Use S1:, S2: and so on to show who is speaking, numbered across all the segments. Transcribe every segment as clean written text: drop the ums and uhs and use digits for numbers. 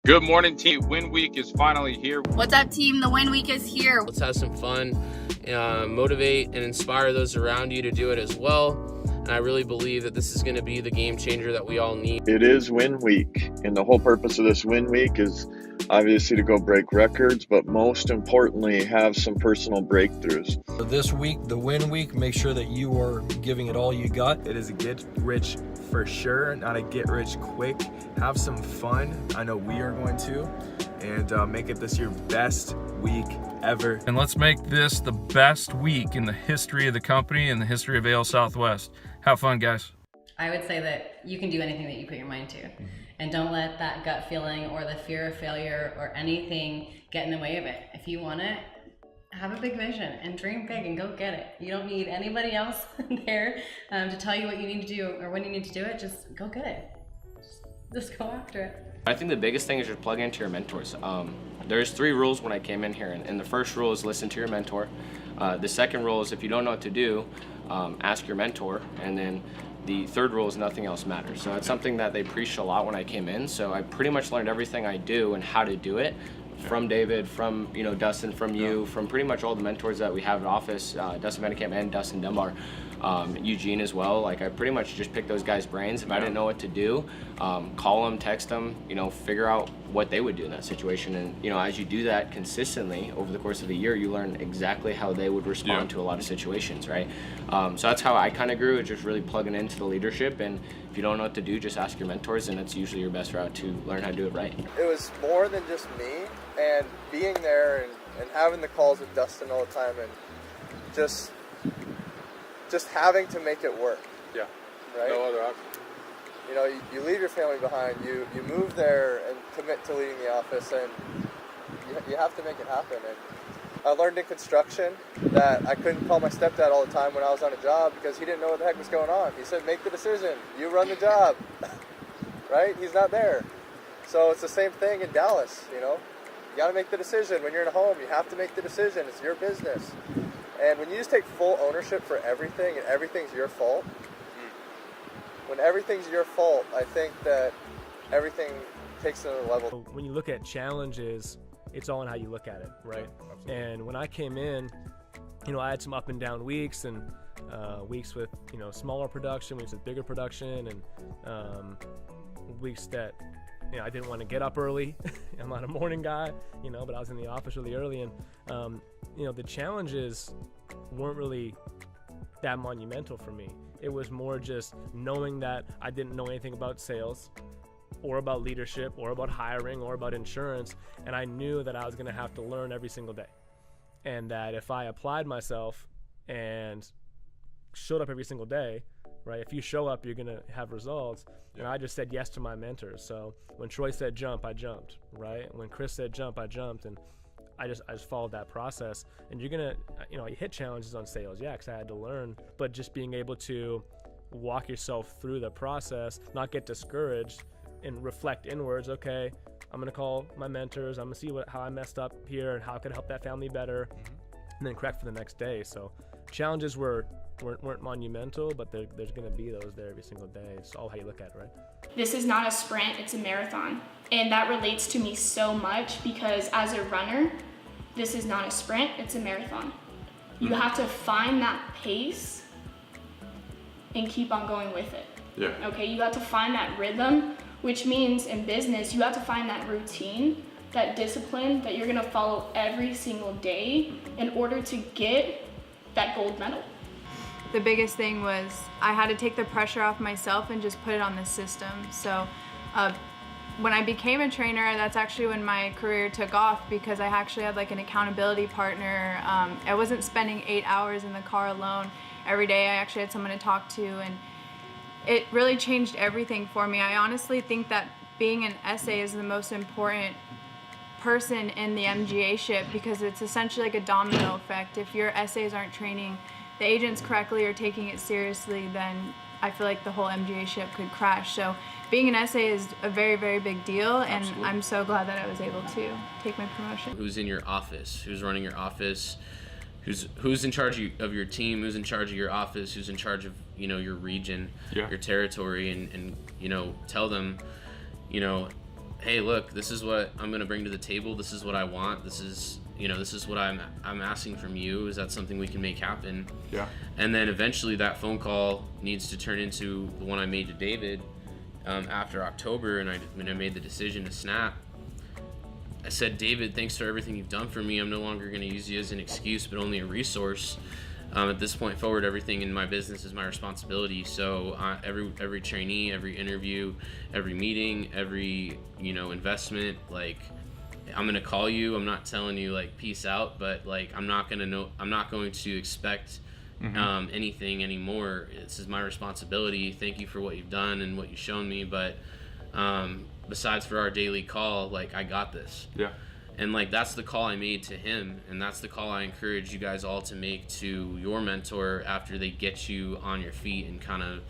S1: Good morning, team. Win week is finally here.
S2: What's up, team? The win week is here.
S3: Let's have some fun, motivate and inspire those around you to do it as well. And I really believe that this is going to be the game changer that we all need.
S4: It is win week, and the whole purpose of this win week is obviously to go break records, but most importantly, have some personal breakthroughs.
S5: This week, the win week, make sure that you are giving it all you got.
S6: It is a get rich for sure, not a get rich quick. Have some fun. I know we are going to, and make it this your best week ever.
S7: And let's make this the best week in the history of the company and the history of AL Southwest. Have fun, guys.
S8: I would say that you can do anything that you put your mind to. And don't let that gut feeling or the fear of failure or anything get in the way of it. If you want it, have a big vision and dream big and go get it. You don't need anybody else there to tell you what you need to do or when you need to do it. Just go get it. Just go after it.
S3: I think the biggest thing is just plug into your mentors. There's 3 rules when I came in here, and the first rule is listen to your mentor. The second rule is if you don't know what to do, ask your mentor, and then the third rule is nothing else matters. So it's something that they preached a lot when I came in. So I pretty much learned everything I do and how to do it from David, from Dustin, from you, from pretty much all the mentors that we have at office, Dustin Vandekamp and Dustin Dunbar, Eugene as well. Like I pretty much just picked those guys' brains. If I didn't know what to do, call them, text them, figure out what they would do in that situation. And as you do that consistently over the course of the year, you learn exactly how they would respond to a lot of situations, right? So that's how I kind of grew, is just really plugging into the leadership. And if you don't know what to do, just ask your mentors, and it's usually your best route to learn how to do it right.
S9: It was more than just me, and being there and having the calls with Dustin all the time, and just having to make it work.
S1: Yeah.
S9: Right?
S1: No other option.
S9: You leave your family behind, you move there and commit to leading the office, and you have to make it happen. And I learned in construction that I couldn't call my stepdad all the time when I was on a job because he didn't know what the heck was going on. He said, make the decision, you run the job, right? He's not there. So it's the same thing in Dallas, You got to make the decision. When you're in a home, you have to make the decision. It's your business. And when you just take full ownership for everything and everything's your fault, when everything's your fault, I think that everything takes another level.
S10: When you look at challenges, it's all in how you look at it, right? And when I came in, I had some up and down weeks, and weeks with, smaller production, weeks with bigger production, and weeks that, I didn't want to get up early. I'm not a morning guy, but I was in the office really early, and, the challenges weren't really that monumental for me. It was more just knowing that I didn't know anything about sales or about leadership or about hiring or about insurance, and I knew that I was going to have to learn every single day, and that if I applied myself and showed up every single day, right, if you show up, you're going to have results. And I just said yes to my mentors. So when Troy said jump, I jumped, right? When Chris said jump, I jumped, and I just followed that process. And you're going to, you hit challenges on sales, because I had to learn, but just being able to walk yourself through the process, not get discouraged, and reflect inwards. Okay, I'm going to call my mentors. I'm going to see how I messed up here and how I could help that family better, and then correct for the next day. So challenges weren't monumental, but there's going to be those there every single day. It's all how you look at it, right?
S11: This is not a sprint, it's a marathon. And that relates to me so much because as a runner, this is not a sprint, it's a marathon. You have to find that pace and keep on going with it.
S1: Yeah.
S11: Okay, you have to find that rhythm, which means in business, you have to find that routine, that discipline that you're gonna follow every single day in order to get that gold medal.
S12: The biggest thing was I had to take the pressure off myself and just put it on the system. So when I became a trainer, that's actually when my career took off, because I actually had like an accountability partner. I wasn't spending 8 hours in the car alone every day. I actually had someone to talk to, and it really changed everything for me. I honestly think that being an SA is the most important person in the MGA ship, because it's essentially like a domino effect. If your SAs aren't training the agents correctly or taking it seriously, then I feel like the whole MGA ship could crash. So being an SA is a very, very big deal, and
S3: Absolutely.
S12: I'm so glad that I was able to take my promotion.
S3: Who's in your office? Who's running your office? Who's in charge of your team? Who's in charge of your office? Who's in charge of your region, your territory, and tell them, hey, look, this is what I'm gonna bring to the table. This is what I want. This is what I'm asking from you. Is that something we can make happen?
S1: Yeah.
S3: And then eventually that phone call needs to turn into the one I made to David after October, and when I made the decision to snap. I said, David, thanks for everything you've done for me. I'm no longer going to use you as an excuse, but only a resource. At this point forward, everything in my business is my responsibility. So every trainee, every interview, every meeting, every investment, like, I'm gonna call you. I'm not telling you like peace out, but like I'm not going to expect anything anymore. This is my responsibility. Thank you for what you've done and what you've shown me, but besides for our daily call, like, I got this.
S1: Yeah.
S3: And like that's the call I made to him, and that's the call I encourage you guys all to make to your mentor after they get you on your feet. And kind of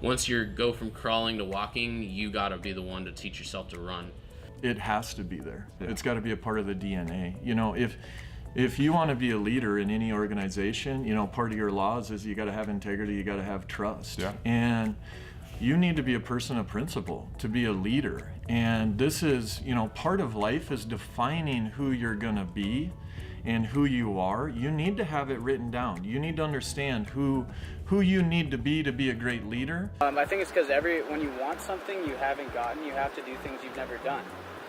S3: once you go from crawling to walking, you got to be the one to teach yourself to run.
S13: It has to be there.
S1: Yeah.
S13: It's got to be a part of the DNA. If you want to be a leader in any organization, part of your laws is you got to have integrity, you got to have trust.
S1: Yeah.
S13: And you need to be a person of principle to be a leader. And this is, part of life is defining who you're going to be and who you are. You need to have it written down. You need to understand who you need to be a great leader.
S14: I think it's because when you want something you haven't gotten, you have to do things you've never done.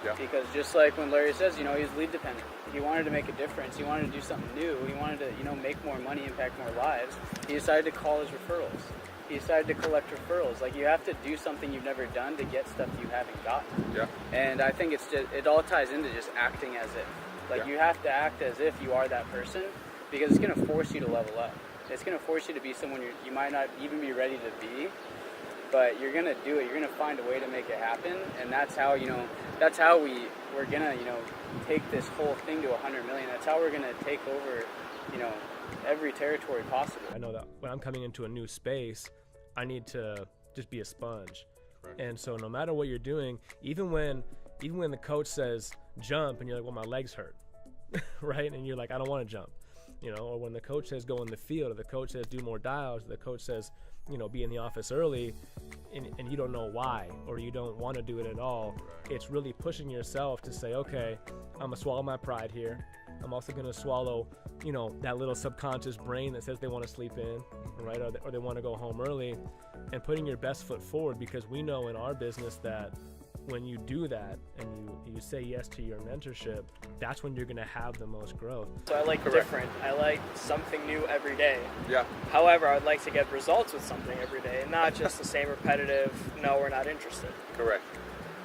S1: Yeah.
S14: Because just like when Larry says, he was lead dependent. He wanted to make a difference. He wanted to do something new. He wanted to, make more money, impact more lives. He decided to call his referrals. He decided to collect referrals. Like, you have to do something you've never done to get stuff you haven't gotten.
S1: Yeah.
S14: And I think it all ties into just acting as if. Like, you have to act as if you are that person, because it's going to force you to level up. It's going to force you to be someone you might not even be ready to be, but you're going to do it. You're going to find a way to make it happen. And that's how, we're going to, take this whole thing to 100 million. That's how we're going to take over, every territory possible.
S10: I know that when I'm coming into a new space, I need to just be a sponge.
S1: Correct.
S10: And so no matter what you're doing, even when the coach says jump and you're like, well, my legs hurt, right? And you're like, I don't want to jump, or when the coach says go in the field, or the coach says do more dials, or the coach says, be in the office early, and you don't know why, or you don't want to do it at all. It's really pushing yourself to say, okay, I'm gonna swallow my pride here. I'm also gonna swallow, that little subconscious brain that says they want to sleep in, right? Or they want to go home early, and putting your best foot forward, because we know in our business that when you do that and you say yes to your mentorship, that's when you're going to have the most growth.
S14: So I like different. I like something new every day.
S1: Yeah.
S14: However, I'd like to get results with something every day, and not just the same repetitive, no, we're not interested.
S1: Correct.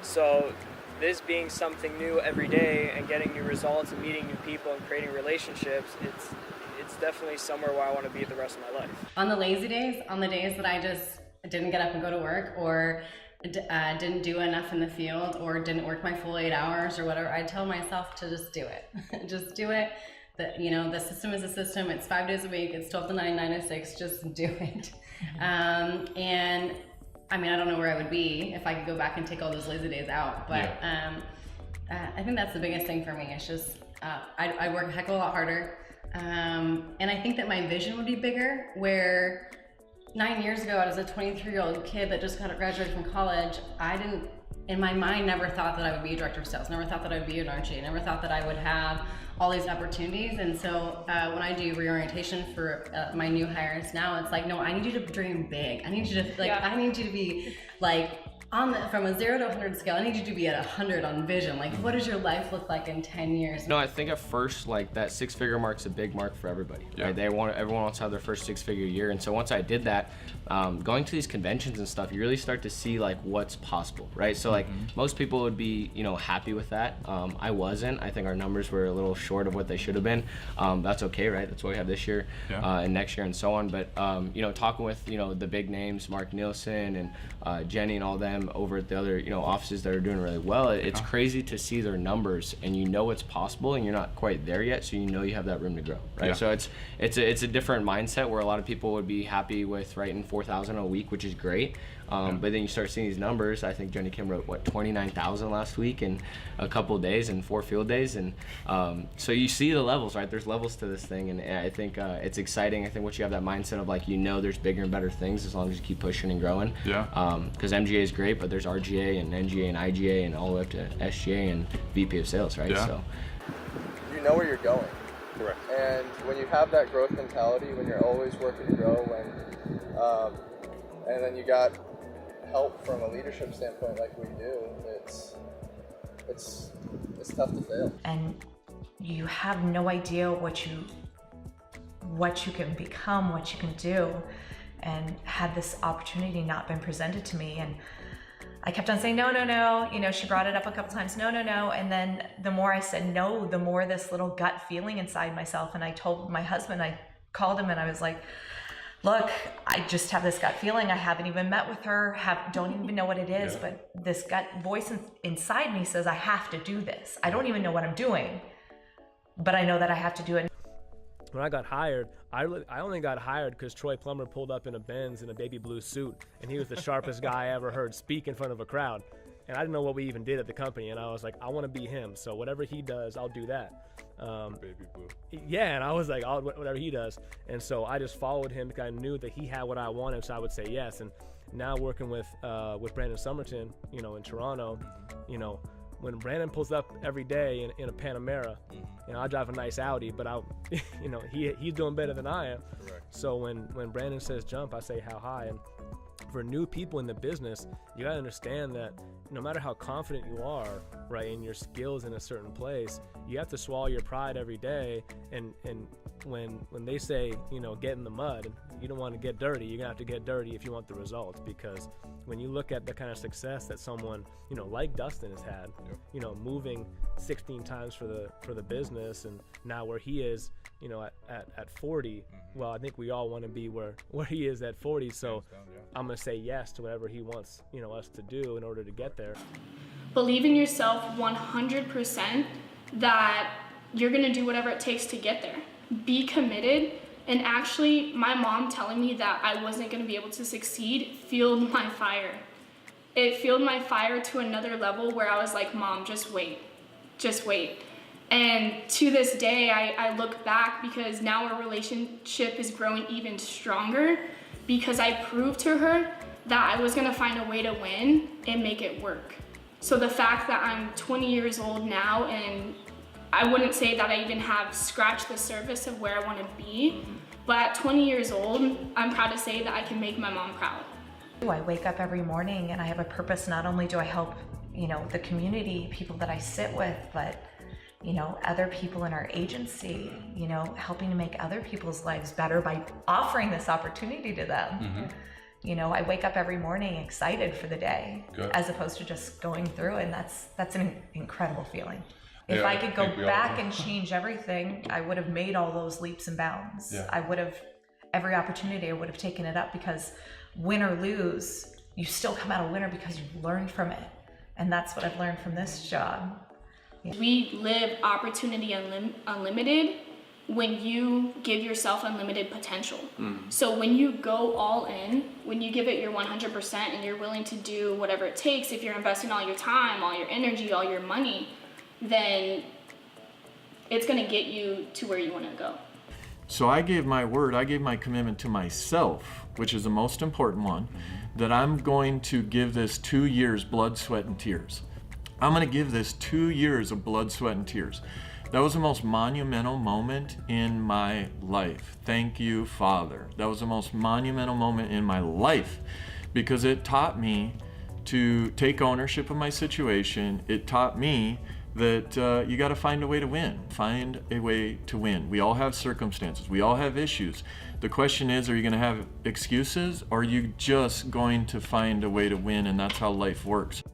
S14: So this being something new every day and getting new results and meeting new people and creating relationships, it's definitely somewhere where I want to be the rest of my life.
S8: On the lazy days, on the days that I just didn't get up and go to work, or didn't do enough in the field, or didn't work my full 8 hours or whatever, I tell myself to just do it. Just do it. The system is a system. It's 5 days a week. It's 12 to 9, 9 to 6. Just do it. And I mean, I don't know where I would be if I could go back and take all those lazy days out. But I think that's the biggest thing for me. It's just I work a heck of a lot harder. And I think that my vision would be bigger, where 9 years ago, I was a 23-year-old kid that just graduated from college. I didn't, in my mind, never thought that I would be a director of sales, never thought that I would be an RG, never thought that I would have all these opportunities. And so when I do reorientation for my new hires now, it's like, no, I need you to dream big. I need you to, I need you to be from a 0 to 100 scale, I need you to be at 100 on vision. Like, what does your life look like in 10 years?
S3: No, I think at first, that 6-figure mark's a big mark for everybody. Yeah. Right? Everyone wants to have their first 6-figure year. And so once I did that, going to these conventions and stuff, you really start to see what's possible, right? So most people would be, happy with that. I wasn't. I think our numbers were a little short of what they should have been. That's okay, right? That's what we have this year and next year and so on. But, talking with, the big names, Mark Nielsen and Jenny and all them over at the other, offices that are doing really well, it's crazy to see their numbers, and it's possible, and you're not quite there yet, so you have that room to grow, right? Yeah. So it's a different mindset, where a lot of people would be happy with writing 4,000 a week, which is great. But then you start seeing these numbers. I think Jenny Kim wrote 29,000 last week in a couple of days and 4 field days, and so you see the levels, right? There's levels to this thing, and I think it's exciting. I think once you have that mindset of there's bigger and better things, as long as you keep pushing and growing. Yeah. Because MGA is great. great, but there's RGA and NGA and IGA and all the way up to SGA and VP of sales, right?
S9: Yeah.
S3: So
S9: You know where you're going.
S6: Correct.
S9: And when you have that growth mentality, when you're always working to grow, and then you got help from a leadership standpoint like we do, it's tough to fail.
S15: And you have no idea what you can become, what you can do. And had this opportunity not been presented to me, and I kept on saying no, no, no, you know, she brought it up a couple times, no, no, no, and then the more I said no, the more this little gut feeling inside myself. And I told my husband, I called him and I was like, look, I just have this gut feeling. I haven't even met with her, don't even know what it is, but this gut voice inside me says I have to do this. I don't even know what I'm doing, but I know that I have to do it.
S10: When I got hired, I only got hired because Troy Plummer pulled up in a Benz in a baby blue suit, and he was the sharpest guy I ever heard speak in front of a crowd. And I didn't know what we even did at the company, and I was like, I want to be him, so whatever he does, I'll do that.
S6: Baby blue.
S10: Yeah, and I was like, whatever he does. And so I just followed him because I knew that he had what I wanted, so I would say yes. And now working with Brandon Somerton, you know, in Toronto, you know, when Brandon pulls up every day in a Panamera, you know, I drive a nice Audi, but you know, he's doing better than I am.
S6: Correct.
S10: So when Brandon says jump, I say how high. And for new people in the business, you gotta understand that no matter how confident you are, right, in your skills in a certain place, you have to swallow your pride every day. And when they say, you know, get in the mud, you don't want to get dirty. You're gonna have to get dirty if you want the results, because when you look at the kind of success that someone, you know, like Dustin has had, you know, moving 16 times for the business, and now where he is, you know, at 40, well, I think we all want to be where he is at 40. So I'm gonna say yes to whatever he wants, you know, us to do in order to get there.
S11: Believe in yourself 100% that you're gonna do whatever it takes to get there. Be committed. And actually, my mom telling me that I wasn't gonna be able to succeed fueled my fire. It fueled my fire to another level where I was like, Mom, just wait. And to this day, I look back because now our relationship is growing even stronger because I proved to her that I was gonna find a way to win and make it work. So the fact that I'm 20 years old now, and I wouldn't say that I even have scratched the surface of where I wanna be, but at 20 years old, I'm proud to say that I can make my mom proud.
S15: I wake up every morning and I have a purpose. Not only do I help, you know, the community, people that I sit with, but, you know, other people in our agency, you know, helping to make other people's lives better by offering this opportunity to them. You know, I wake up every morning excited for the day, as opposed to just going through it, and that's an incredible feeling. If I could go back and change everything, I would have made all those leaps and bounds. I would have, every opportunity, I would have taken it up, because win or lose, you still come out a winner because you've learned from it. And that's what I've learned from this job.
S11: We live opportunity unlimited when you give yourself unlimited potential. So when you go all in, when you give it your 100% and you're willing to do whatever it takes, if you're investing all your time, all your energy, all your money, then it's gonna get you to where you wanna go.
S13: So I gave my word, I gave my commitment to myself, which is the most important one, that I'm going to give this 2 years blood, sweat, and tears. I'm gonna give this 2 years of blood, sweat, and tears. That was the most monumental moment in my life. Thank you, Father. That was the most monumental moment in my life, because it taught me to take ownership of my situation. It taught me that you got to find a way to win. Find a way to win. We all have circumstances. We all have issues. The question is, are you going to have excuses, or are you just going to find a way to win? And that's how life works.